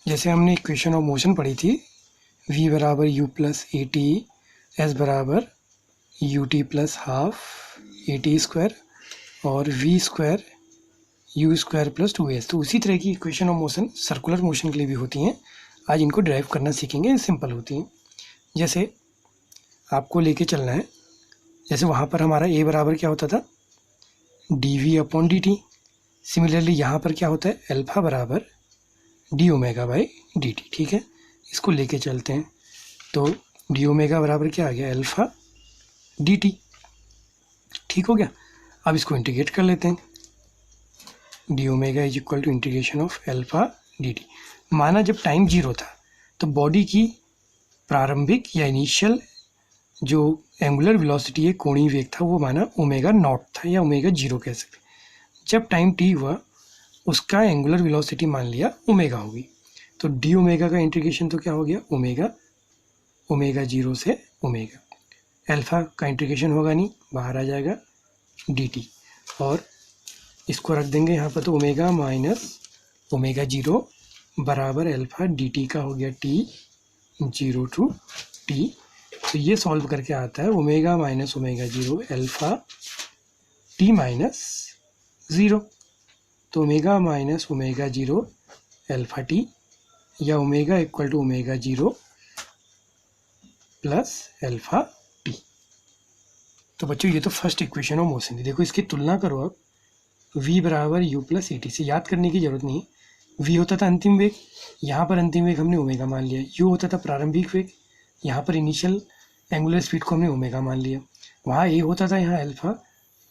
जैसे हमने equation of motion पढ़ी थी, v बराबर u plus a t, s बराबर u t plus half a t square और v square u square plus 2s। तो उसी तरह की equation of motion circular motion के लिए भी होती हैं। आज इनको ड्राइव करना सीखेंगे, सिंपल होती हैं। जैसे आपको लेके चलना है, जैसे वहाँ पर हमारा a बराबर क्या होता था, dv अपॉन dt। सिमिलरली यहाँ पर क्या होता है, अल्फा बराबर D omega by d T. ठीक है, इसको लेके चलते हैं। तो डी ओमेगा बराबर क्या आ गया, अल्फा डी टी। ठीक हो गया। अब इसको इंटीग्रेट कर लेते हैं। D omega is equal to integration of alpha d t. माना जब टाइम जीरो था तो बॉडी की प्रारंभिक या इनिशियल जो एंगुलर वेलोसिटी है, कोणीय वेग था, वो माना ओमेगा नॉट था या ओमेगा जीरो कह सकते। जब टाइम टी हुआ उसका एंगुलर वेलोसिटी मान लिया ओमेगा होगी। तो डी ओमेगा का इंटीग्रेशन तो क्या हो गया, ओमेगा, ओमेगा जीरो से ओमेगा। अल्फा का इंटीग्रेशन होगा नहीं, बाहर आ जाएगा डी टी। और इसको रख देंगे यहाँ पर, तो ओमेगा माइनस ओमेगा जीरो बराबर अल्फा डी टी का हो गया टी जीरो टू टी। तो ये सॉल्व करके आता है omega minus omega zero alpha t minus zero. तो omega minus omega zero alpha t या omega equal to omega zero plus alpha t. तो बच्चों ये तो फर्स्ट इक्वेशन ऑफ मोशन थी। देखो इसकी तुलना करो आप, v बराबर u प्लस ए टी से याद करने की जरूरत नहीं है। v होता था अंतिम वेग, यहाँ पर अंतिम वेग हमने ओमेगा मान लिया। u होता था प्रारंभिक वेग, यहाँ पर इनिशियल एंगुलर स्पीड को हमने ओमेगा मान लिया। वहाँ a होता था, यहाँ अल्फा,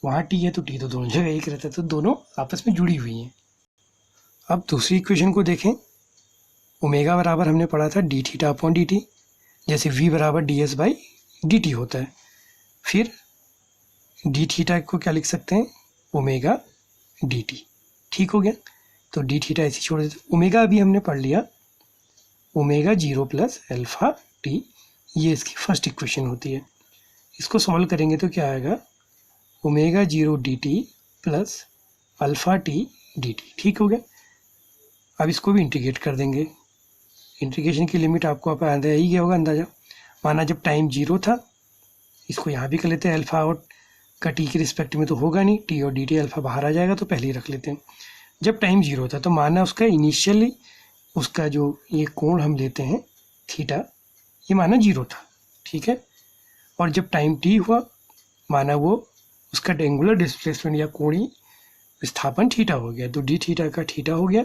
वहाँ t है तो t तो दोनों जगह एक रहता है, तो दोनों आपस में जुड़ी हुई हैं। अब दूसरी इक्वेशन को देखें। ओमेगा बराबर हमने पढ़ा था D theta upon D T, जैसे v बराबर D S by d T होता है। फिर डी थीटा को क्या लिख सकते हैं, ओमेगा डी टी। ठीक हो गया। तो डी थीटा ऐसे छोड़ देते। ओमेगा अभी हमने पढ़ लिया, omega zero plus alpha T, ये इसकी फर्स्ट इक्वेशन होती है। इसको सॉल्व करेंगे तो क्या आएगा, omega zero D T plus alpha T D T. ठीक हो गया। अब इसको भी इंटीग्रेट कर देंगे। इंटीग्रेशन की लिमिट आपको आप आंदा ही गया होगा अंदाजा। माना जब टाइम जीरो था, इसको यहाँ भी कर लेते हैं, अल्फा और का टी के रिस्पेक्ट में तो होगा नहीं, टी और डी टी, अल्फा बाहर आ जाएगा तो पहले ही रख लेते हैं। जब टाइम जीरो था तो माना उसका इनिशियली उसका जो ये कोण हम लेते हैं थीटा, ये माना जीरो था। ठीक है। और जब टाइम टी हुआ, माना वो उसका एंगुलर डिस्प्लेसमेंट या कोणीय विस्थापन थीटा हो गया। तो डी थीटा का थीटा हो गया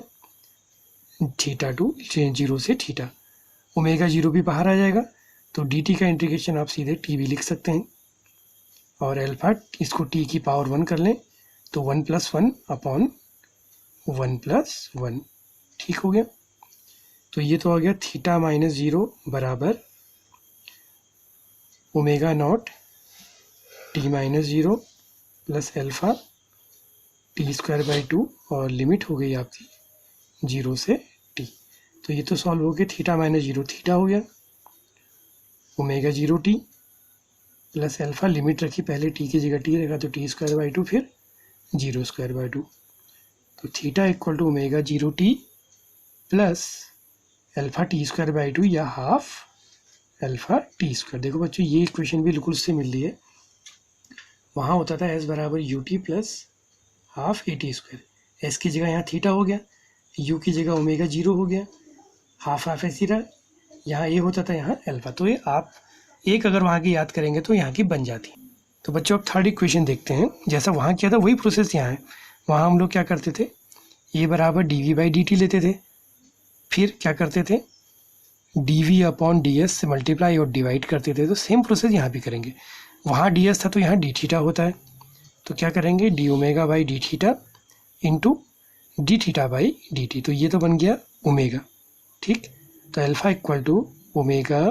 थीटा टू जीरो से थीटा। ओमेगा जीरो भी बाहर आ जाएगा, तो डी टी का इंटीग्रेशन आप सीधे टी भी लिख सकते हैं। और अल्फा इसको टी की पावर वन कर लें तो one plus one upon one plus one. ठीक हो गया। तो ये तो आ गया थीटा माइनस जीरो बराबर omega naught T minus zero plus alpha t square by to, और लिमिट हो गई आपकी जीरो से टी। तो ये तो सॉल्व हो गया, थीटा माइनस जीरो थीटा हो गया, omega zero t plus alpha, limit रखी पहले टी की जगह टी रखा तो टी स्क्वायर बाई टू, फिर जीरो स्क्वायर बाई टू। तो theta equal to omega zero t plus alpha t square by two या हाफ अल्फा टी स्क्वायर। देखो बच्चों ये इक्वेशन भी बिल्कुल उससे मिल रही है। वहाँ होता था एस बराबर u t plus half a t square. S की जगह यहाँ थीटा हो गया, यू की जगह ओमेगा जीरो हो गया, हाफ हाफ ऐसी रहा, यहाँ ए होता था, यहाँ अल्फा। तो ये आप एक अगर वहाँ की याद करेंगे तो यहाँ की बन जाती। तो बच्चों अब थर्ड इक्वेशन देखते हैं। जैसा वहाँ किया था वही प्रोसेस यहाँ है। वहाँ हम लोग क्या करते थे, ए बराबर d v by d t लेते थे, फिर क्या करते थे, d v upon d s से मल्टीप्लाई और डिवाइड करते थे। तो सेम प्रोसेस यहाँ भी करेंगे। वहाँ डी एस था तो यहाँ डी थीटा होता है, तो क्या करेंगे, d omega by d theta into d theta by d t. तो ये तो बन गया ओमेगा। ठीक। तो alpha equal to omega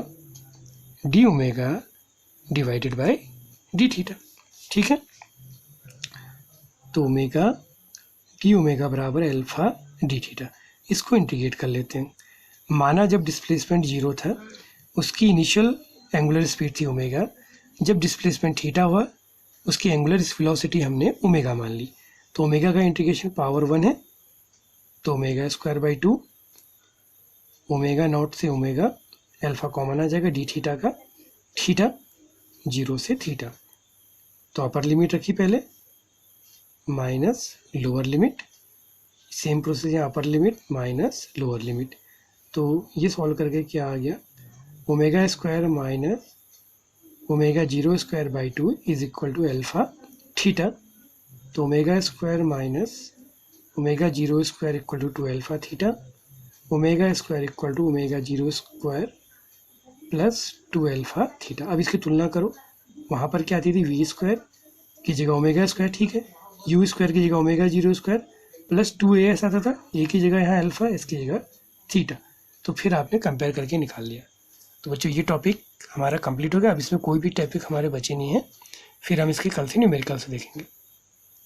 d omega divided by d theta. ठीक है। तो ओमेगा डी ओमेगा बराबर अल्फा डी थीटा। इसको इंटीग्रेट कर लेते हैं। माना जब डिस्प्लेसमेंट जीरो था, उसकी इनिशियल एंगुलर स्पीड थी ओमेगा, जब डिस्प्लेसमेंट थीटा हुआ उसकी एंगुलर वेलोसिटी हमने ओमेगा मान ली। तो ओमेगा का इंटीग्रेशन पावर वन है, तो omega square by to omega naught से ओमेगा अल्फा कॉमन आ जाएगा, डी थीटा का थीटा 0 से थीटा। तो अपर लिमिट रखी पहले minus lower limit, same process यहाँ upper limit minus lower limit. तो ये सॉल्व करके क्या आ गया, omega square minus omega 0 square by 2 is equal to alpha theta. तो omega square minus omega 0 square equal to alpha theta, omega square equal to omega 0 square plus 2 alpha theta. अब इसकी तुलना करो, वहाँ पर क्या आती थी, वी स्क्वायर की जगह ओमेगा स्क्वायर, ठीक है, यू स्क्वायर की जगह ओमेगा 0 स्क्वायर प्लस 2as आता था, ए की जगह यहाँ अल्फा, इसकी जगह थीटा। तो फिर आपने कंपेयर करके निकाल लिया। तो बच्चों ये टॉपिक हमारा कंप्लीट हो गया। अब इसमें कोई भी टॉपिक हमारे बचे नहीं है, फिर हम इसके कल से न्यूमेरिकल से देखेंगे।